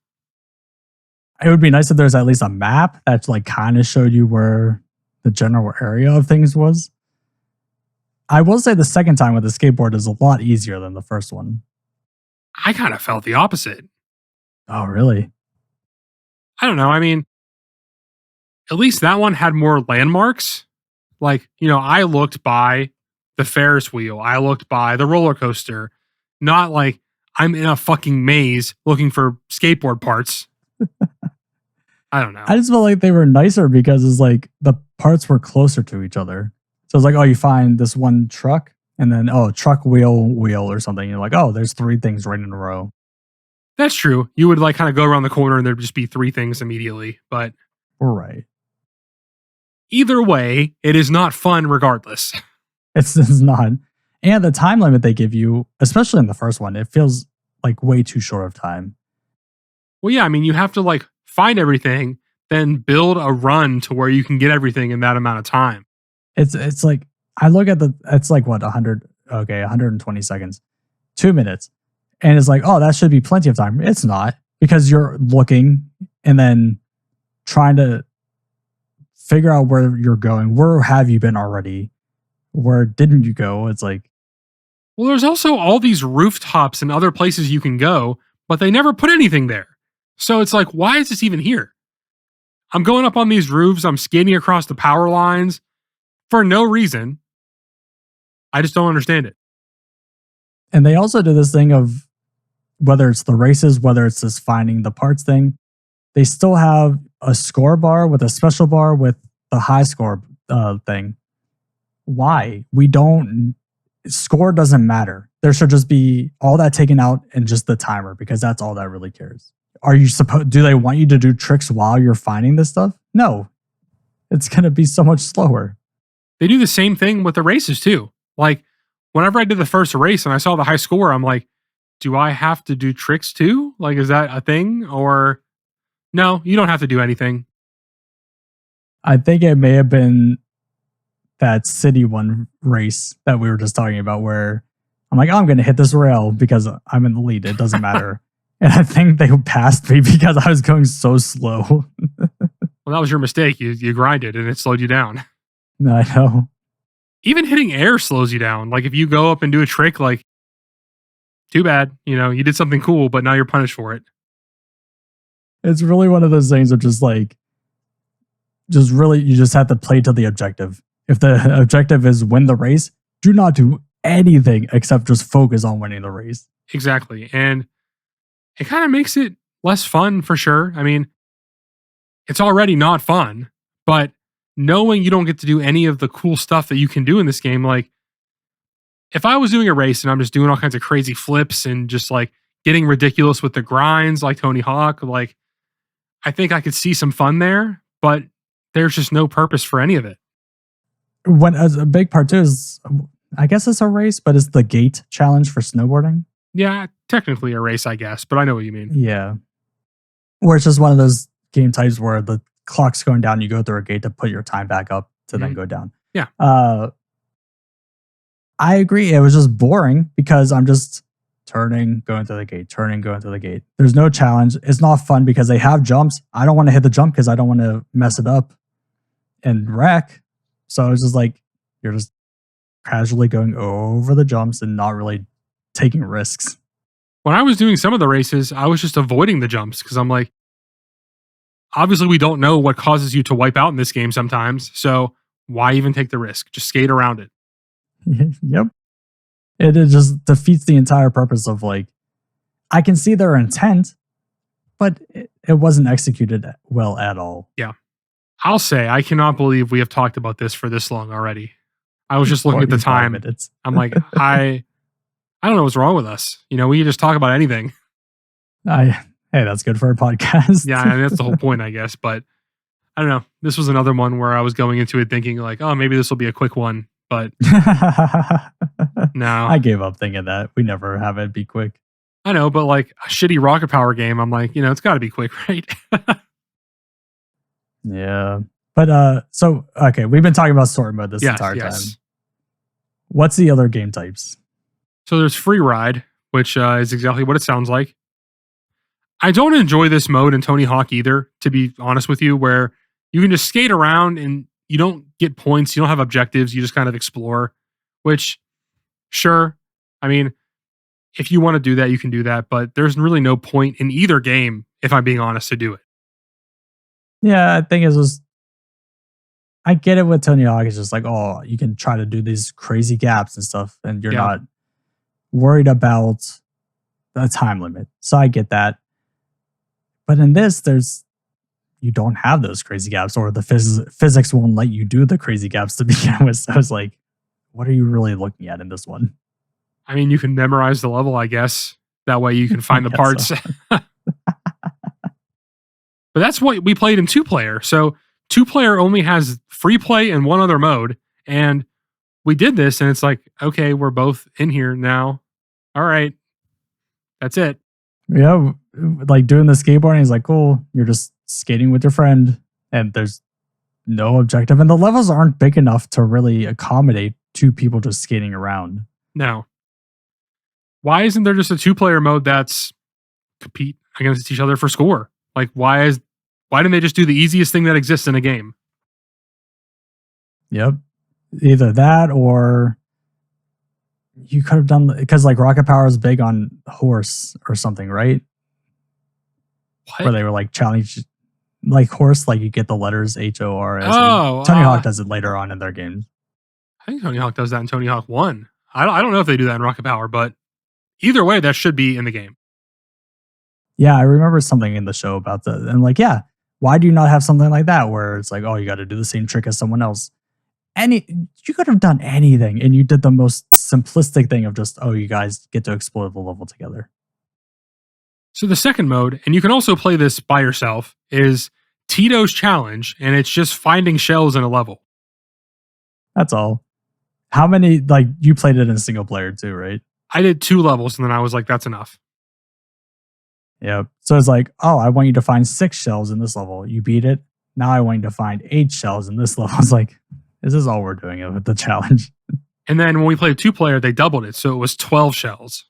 It would be nice if there's at least a map that like kind of showed you where the general area of things was. I will say the second time with the skateboard is a lot easier than the first one. I kind of felt the opposite. Oh, really? I don't know. I mean, at least that one had more landmarks. Like, I looked by the Ferris wheel. I looked by the roller coaster. Not like I'm in a fucking maze looking for skateboard parts. I don't know. I just felt like they were nicer because it's like the parts were closer to each other. So it's like, oh, you find this one truck and then, oh, truck wheel or something. You're like, oh, there's three things right in a row. That's true. You would like kind of go around the corner and there'd just be three things immediately. But Right. either way, it is not fun regardless. It's not. And the time limit they give you, especially in the first one, it feels like way too short of time. Well, yeah, I mean, you have to like find everything, then build a run to where you can get everything in that amount of time. It's like I look at it's like what 100 okay 120 seconds, 2 minutes, and it's like, oh, that should be plenty of time. It's not, because you're looking and then trying to figure out where you're going. Where have you been already? Where didn't you go? It's like, Well, there's also all these rooftops and other places you can go, but they never put anything there. So it's like, why is this even here? I'm going up on these roofs, I'm skating across the power lines for no reason. I just don't understand it. and they also do this thing of whether it's the races, whether it's this finding the parts thing, they still have a score bar with a special bar with the high score thing. Why? We don't, score doesn't matter. There should just be all that taken out and just the timer, because that's all that really cares. Are you supposed, do they want you to do tricks while you're finding this stuff? No. It's going to be so much slower. They do the same thing with the races too. Like, whenever I did the first race and I saw the high score, I'm like, do I have to do tricks too? Like, is that a thing? Or no, you don't have to do anything. I think it may have been that City one race that we were just talking about where I'm like, oh, I'm going to hit this rail because I'm in the lead. It doesn't matter. And I think they passed me because I was going so slow. Well, that was your mistake. You grinded and it slowed you down. No, I know. Even hitting air slows you down. Like, if you go up and do a trick, like, too bad. You know, you did something cool, but now you're punished for it. It's really one of those things of just like, just really, you just have to play to the objective. If the objective is win the race, do not do anything except just focus on winning the race. Exactly. And it kind of makes it less fun for sure. I mean, it's already not fun, but knowing you don't get to do any of the cool stuff that you can do in this game, like, if I was doing a race and I'm just doing all kinds of crazy flips and just like getting ridiculous with the grinds like Tony Hawk, like, I think I could see some fun there, but there's just no purpose for any of it. When as a big part too is, I guess it's a race, but it's the gate challenge for snowboarding. Yeah, technically a race, I guess, but I know what you mean. Yeah. Where it's just one of those game types where the clock's going down, you go through a gate to put your time back up to then go down. Yeah. I agree. It was just boring because I'm just turning, going through the gate, turning, going through the gate. There's no challenge. It's not fun because they have jumps. I don't want to hit the jump because I don't want to mess it up and wreck. So it's just like, you're just casually going over the jumps and not really taking risks. When I was doing some of the races, I was just avoiding the jumps because I'm like, obviously we don't know what causes you to wipe out in this game sometimes. So why even take the risk? Just skate around it. Yep. It just defeats the entire purpose of, like, I can see their intent, but it wasn't executed well at all. Yeah. I'll say, I cannot believe we have talked about this for this long already. I was just looking at the 45 time. minutes. I'm like, I don't know what's wrong with us. You know, we can just talk about anything. Hey, that's good for a podcast. Yeah, and that's the whole point, I guess. But I don't know. This was another one where I was going into it thinking like, oh, maybe this will be a quick one. But no. I gave up thinking that. We never have it be quick. I know, but like a shitty rocket power game, I'm like, you know, it's got to be quick, right? Yeah. But so okay, we've been talking about story mode this entire time. What's the other game types? So there's free ride, which is exactly what it sounds like. I don't enjoy this mode in Tony Hawk either, to be honest with you, where you can just skate around and you don't get points, you don't have objectives, you just kind of explore, which, sure, I mean, if you want to do that, you can do that, but there's really no point in either game, if I'm being honest, to do it. Yeah, I think it's just I get it with Tony Hawk. It's just like, oh, you can try to do these crazy gaps and stuff, and you're Yeah. not worried about a time limit. So I get that. But in this, you don't have those crazy gaps, or the physics won't let you do the crazy gaps to begin with. So I was like, what are you really looking at in this one? I mean, you can memorize the level, I guess. That way you can I find the guess parts. so. But that's what we played in 2-player. So 2-player only has free play and one other mode. And we did this, and it's like, okay, we're both in here now. All right. That's it. Yeah, like doing the skateboarding is like cool. You're just skating with your friend, and there's no objective, and the levels aren't big enough to really accommodate two people just skating around. Now, why isn't there just a 2-player mode that's compete against each other for score? Like, why didn't they just do the easiest thing that exists in a game? Yep, either that or you could have done because like Rocket Power is big on horse or something, right? Where What? they were like challenge, like horse, like you get the letters HORS. Oh, Tony Hawk does it later on in their games. I think Tony Hawk does that in Tony Hawk 1. I don't know if they do that in Rocket Power, but either way, that should be in the game. Yeah, I remember something in the show about that. And like, yeah, why do you not have something like that where it's like, oh, you got to do the same trick as someone else? You could have done anything, and you did the most simplistic thing of just, oh, you guys get to explore the level together. So the second mode, and you can also play this by yourself, is Tito's Challenge, and it's just finding shells in a level. That's all. How many, like, you played it in single player too, right? I did 2 levels, and then I was like, that's enough. Yep. So it's like, oh, I want you to find 6 shells in this level. You beat it. Now I want you to find 8 shells in this level. I was like, this is all we're doing with the challenge. And then when we played 2-player, they doubled it, so it was 12 shells.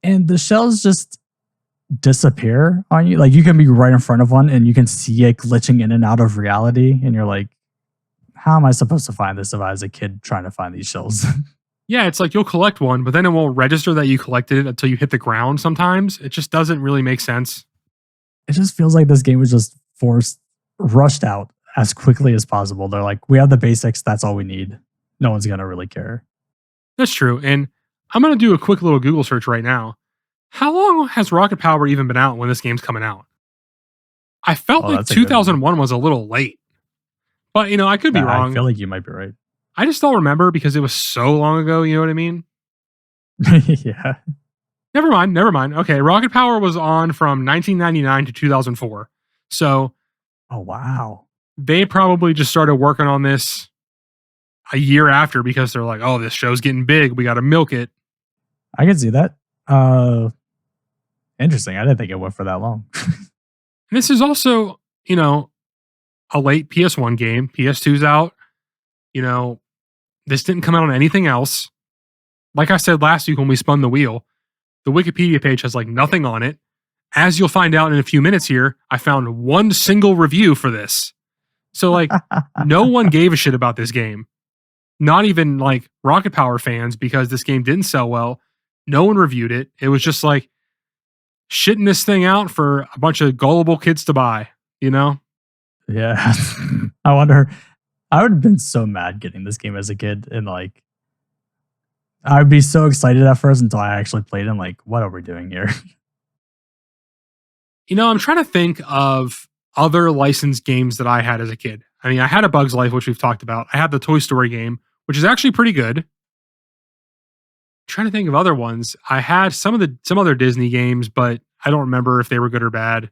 And the shells just disappear on you. Like you can be right in front of one and you can see it glitching in and out of reality. And you're like, how am I supposed to find this if I was a kid trying to find these shells? Yeah, it's like you'll collect one, but then it won't register that you collected it until you hit the ground sometimes. It just doesn't really make sense. It just feels like this game was just rushed out as quickly as possible. They're like, we have the basics. That's all we need. No one's going to really care. That's true. And I'm going to do a quick little Google search right now. How long has Rocket Power even been out when this game's coming out? I felt like 2001 was a little late. But, I could be wrong. I feel like you might be right. I just don't remember because it was so long ago. You know what I mean? Yeah. Never mind. Okay, Rocket Power was on from 1999 to 2004. So, oh, wow. They probably just started working on this a year after because they're like, oh, this show's getting big. We got to milk it. I can see that. Interesting. I didn't think it went for that long. This is also, a late PS1 game. PS2's out. This didn't come out on anything else. Like I said last week when we spun the wheel, the Wikipedia page has like nothing on it. As you'll find out in a few minutes here, I found one single review for this. So like no one gave a shit about this game. Not even like Rocket Power fans because this game didn't sell well. No one reviewed it. It was just like shitting this thing out for a bunch of gullible kids to buy, Yeah. I wonder, I would have been so mad getting this game as a kid and like, I would be so excited at first until I actually played it. I'm like, what are we doing here? I'm trying to think of other licensed games that I had as a kid. I mean, I had A Bug's Life, which we've talked about. I had the Toy Story game, which is actually pretty good. Trying to think of other ones. I had some other Disney games, but I don't remember if they were good or bad.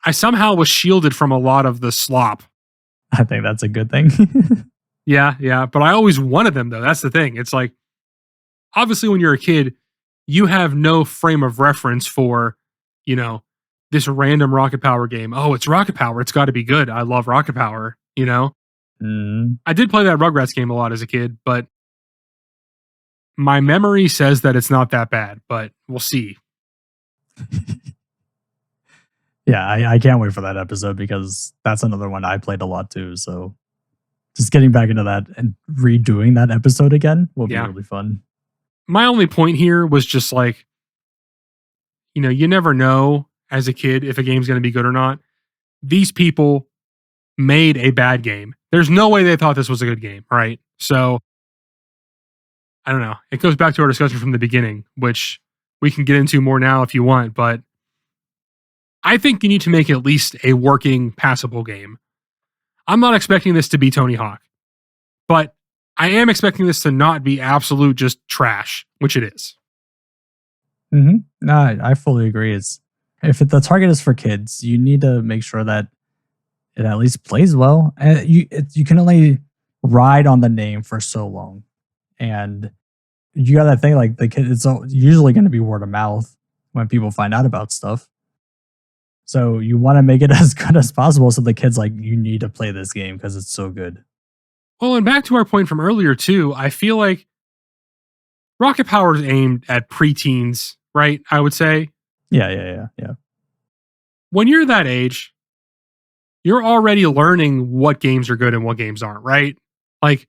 I somehow was shielded from a lot of the slop. I think that's a good thing. Yeah. But I always wanted them, though. That's the thing. It's like, obviously, when you're a kid, you have no frame of reference for, this random Rocket Power game. Oh, it's Rocket Power. It's got to be good. I love Rocket Power, I did play that Rugrats game a lot as a kid, but my memory says that it's not that bad, but we'll see. Yeah, I can't wait for that episode because that's another one I played a lot too. So just getting back into that and redoing that episode again will be really fun. My only point here was just like, you never know as a kid if a game's going to be good or not. These people made a bad game. There's no way they thought this was a good game, right? So I don't know. It goes back to our discussion from the beginning, which we can get into more now if you want, but I think you need to make at least a working, passable game. I'm not expecting this to be Tony Hawk, but I am expecting this to not be absolute just trash, which it is. No, I fully agree. It's if the target is for kids, you need to make sure that it at least plays well. And you can only ride on the name for so long, and you got to think like the kid. It's usually going to be word of mouth when people find out about stuff. So you want to make it as good as possible, so the kids like you need to play this game because it's so good. Well, and back to our point from earlier too, I feel like Rocket Power is aimed at preteens, right? I would say. Yeah. When you're that age, you're already learning what games are good and what games aren't, right? Like,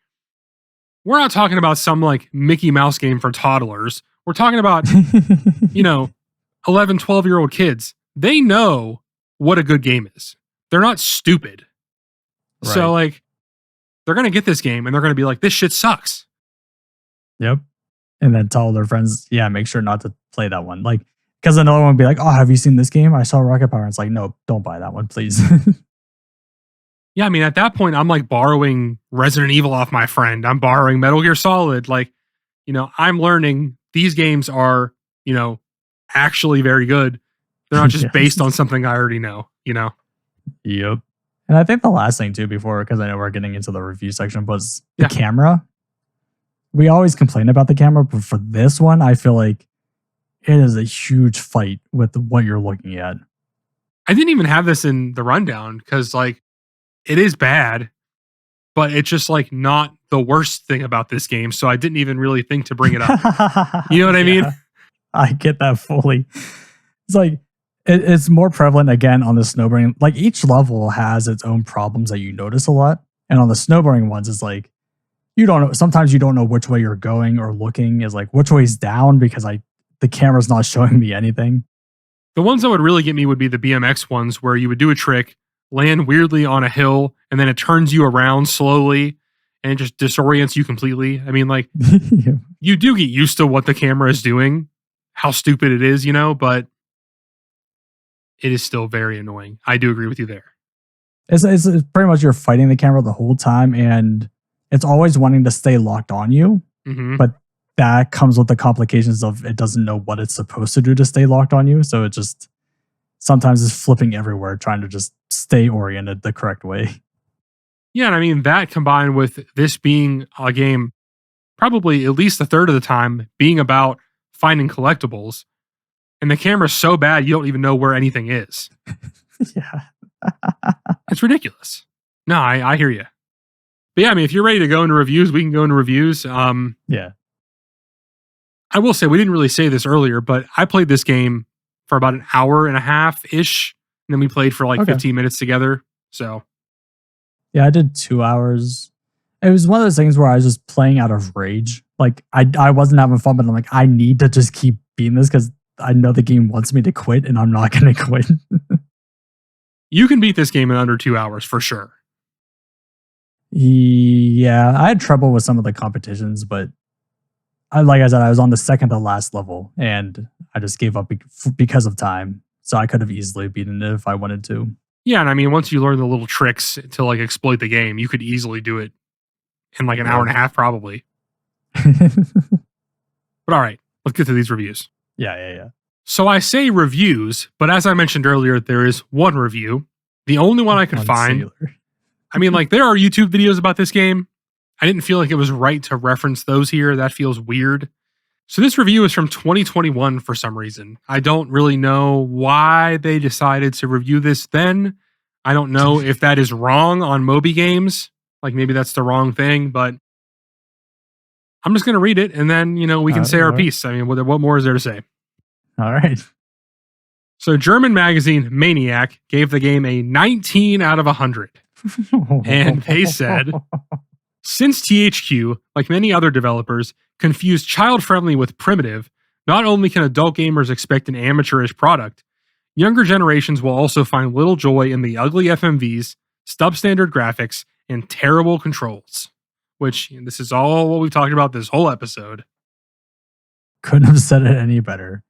we're not talking about some like Mickey Mouse game for toddlers. We're talking about, 11, 12-year-old kids. They know what a good game is. They're not stupid. Right. So, like, they're going to get this game and they're going to be like, this shit sucks. Yep. And then tell their friends, yeah, make sure not to play that one. Like, because another one would be like, oh, have you seen this game? I saw Rocket Power. And it's like, no, don't buy that one, please. Yeah, I mean, at that point, I'm like borrowing Resident Evil off my friend. I'm borrowing Metal Gear Solid. Like, I'm learning these games are, actually very good. They're not just Yes. based on something I already know, Yep. And I think the last thing too, before, because I know we're getting into the review section, was the Yeah. camera. We always complain about the camera, but for this one, I feel like it is a huge fight with what you're looking at. I didn't even have this in the rundown because, like, it is bad, but it's just like not the worst thing about this game. So I didn't even really think to bring it up. You know what I mean? I get that fully. It's like it's more prevalent again on the snowboarding. Like each level has its own problems that you notice a lot, and on the snowboarding ones, it's like you don't know. Sometimes you don't know which way you're going or looking. Is like which way's down because the camera's not showing me anything. The ones that would really get me would be the BMX ones where you would do a trick, land weirdly on a hill, and then it turns you around slowly and it just disorients you completely. I mean, like, you do get used to what the camera is doing, how stupid it is, but it is still very annoying. I do agree with you there. It's pretty much you're fighting the camera the whole time, and it's always wanting to stay locked on you. Mm-hmm. But that comes with the complications of it doesn't know what it's supposed to do to stay locked on you. So it just sometimes is flipping everywhere, trying to just stay oriented the correct way. Yeah, and I mean, that combined with this being a game, probably at least a third of the time, being about finding collectibles, and the camera's so bad, you don't even know where anything is. Yeah. It's ridiculous. No, I hear you. But yeah, I mean, if you're ready to go into reviews, we can go into reviews. Yeah. I will say, we didn't really say this earlier, but I played this game for about an hour and a half-ish, and then we played for like 15 minutes together. So yeah, I did 2 hours. It was one of those things where I was just playing out of rage. Like I wasn't having fun, but I'm like, I need to just keep beating this because I know the game wants me to quit, and I'm not going to quit. You can beat this game in under 2 hours for sure. Yeah, I had trouble with some of the competitions, but like I said, I was on the second to last level, and I just gave up because of time. So I could have easily beaten it if I wanted to. Yeah, and I mean, once you learn the little tricks to like exploit the game, you could easily do it in like an hour and a half, probably. But all right, let's get to these reviews. Yeah. So I say reviews, but as I mentioned earlier, there is one review, the only one I could find. Singular. I mean, like, there are YouTube videos about this game. I didn't feel like it was right to reference those here. That feels weird. So this review is from 2021 for some reason. I don't really know why they decided to review this then. I don't know if that is wrong on Moby Games. Like, maybe that's the wrong thing, but I'm just going to read it, and then, we can say our piece. I mean, what more is there to say? All right. So German magazine Maniac gave the game a 19 out of 100. And they said, since THQ, like many other developers, confused child-friendly with primitive, not only can adult gamers expect an amateurish product, younger generations will also find little joy in the ugly FMVs, substandard graphics, and terrible controls. Which, this is all what we've talked about this whole episode. Couldn't have said it any better.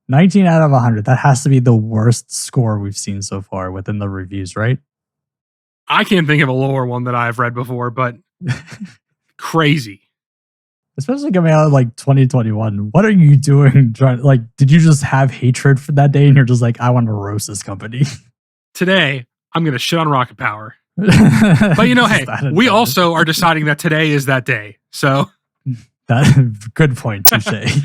19 out of 100. That has to be the worst score we've seen so far within the reviews, right? I can't think of a lower one that I've read before, but crazy. Especially coming out of like 2021. What are you doing? Did you just have hatred for that day and you're just like, I want to roast this company? Today, I'm going to shit on Rocket Power. But hey, we also are deciding that today is that day. So good point, touche.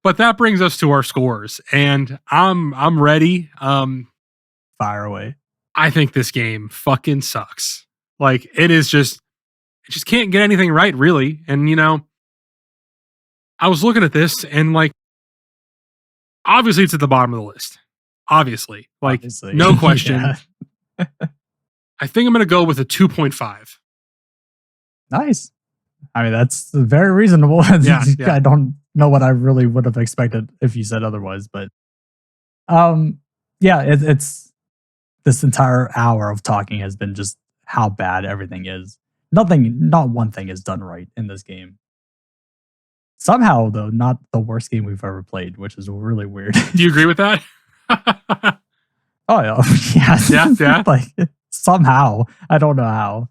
But that brings us to our scores, and I'm ready. Fire away. I think this game fucking sucks. Like it just can't get anything right, really. And I was looking at this, and like, obviously it's at the bottom of the list. Obviously, no question. Yeah. I think I'm going to go with a 2.5. Nice. I mean, that's very reasonable. Yeah. I don't know what I really would have expected if you said otherwise, but it's this entire hour of talking has been just how bad everything is. Not one thing is done right in this game. Somehow, though, not the worst game we've ever played, which is really weird. Do you agree with that? Oh, yeah. Yeah. Like, somehow. I don't know how.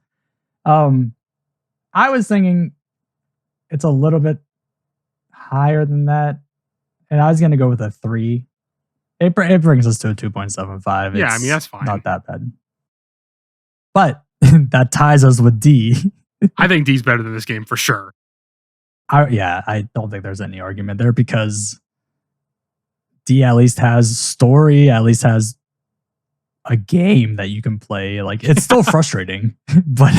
I was thinking it's a little bit higher than that. And I was going to go with a 3. It brings us to a 2.75. Yeah, I mean, that's fine. Not that bad. But that ties us with D. I think D's better than this game for sure. I don't think there's any argument there because D at least has story, at least has a game that you can play. Like, it's still frustrating, but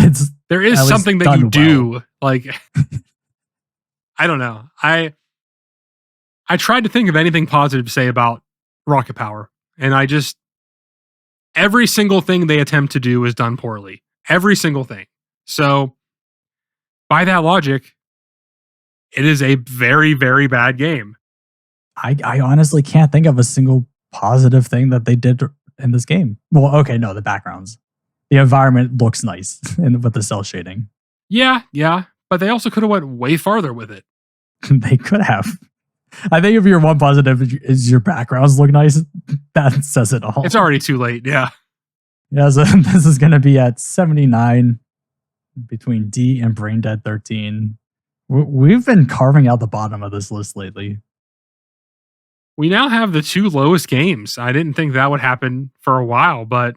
there is something that you do. Well. Like, I don't know. I tried to think of anything positive to say about Rocket Power, and every single thing they attempt to do is done poorly. Every single thing. So, by that logic, it is a very, very bad game. I honestly can't think of a single positive thing that they did in this game. Well, okay, no, the backgrounds. The environment looks nice with the cell shading. Yeah, but they also could have went way farther with it. They could have. I think if your one positive is your backgrounds look nice, that says it all. It's already too late, yeah. Yeah, so this is going to be at 79 between D and Brain Dead 13. We've been carving out the bottom of this list lately. We now have the 2 lowest games. I didn't think that would happen for a while, but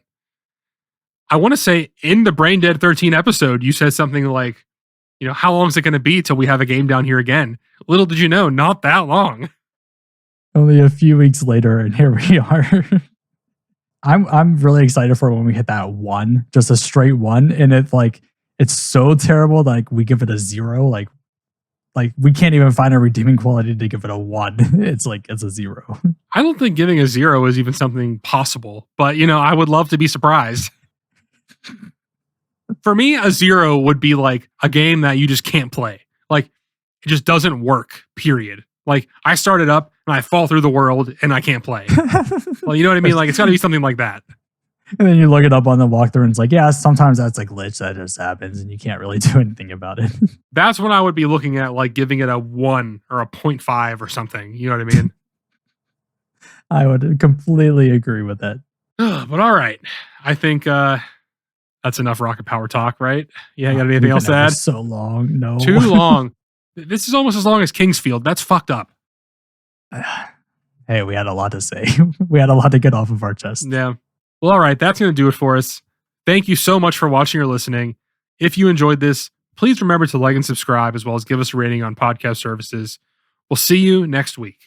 I want to say in the Brain Dead 13 episode, you said something like, how long is it going to be till we have a game down here again? Little did you know, not that long. Only a few weeks later, and here we are. I'm really excited for when we hit that 1, just a straight 1, and it's so terrible, like we give it a 0, like we can't even find a redeeming quality to give it a 1. It's a 0. I don't think giving a 0 is even something possible, but I would love to be surprised. For me, a 0 would be like a game that you just can't play. Like, it just doesn't work, period. Like, I start it up and I fall through the world and I can't play. Well, you know what I mean? Like, it's got to be something like that. And then you look it up on the walkthrough and it's like, yeah, sometimes that's a glitch that just happens and you can't really do anything about it. That's when I would be looking at like giving it a 1 or a 0.5 or something. You know what I mean? I would completely agree with that. But all right. I think that's enough Rocket Power talk, right? Yeah, you got anything else to add? So long. No. Too long. This is almost as long as Kingsfield. That's fucked up. Hey, we had a lot to say. We had a lot to get off of our chest. Yeah. Well, all right. That's going to do it for us. Thank you so much for watching or listening. If you enjoyed this, please remember to like and subscribe, as well as give us a rating on podcast services. We'll see you next week.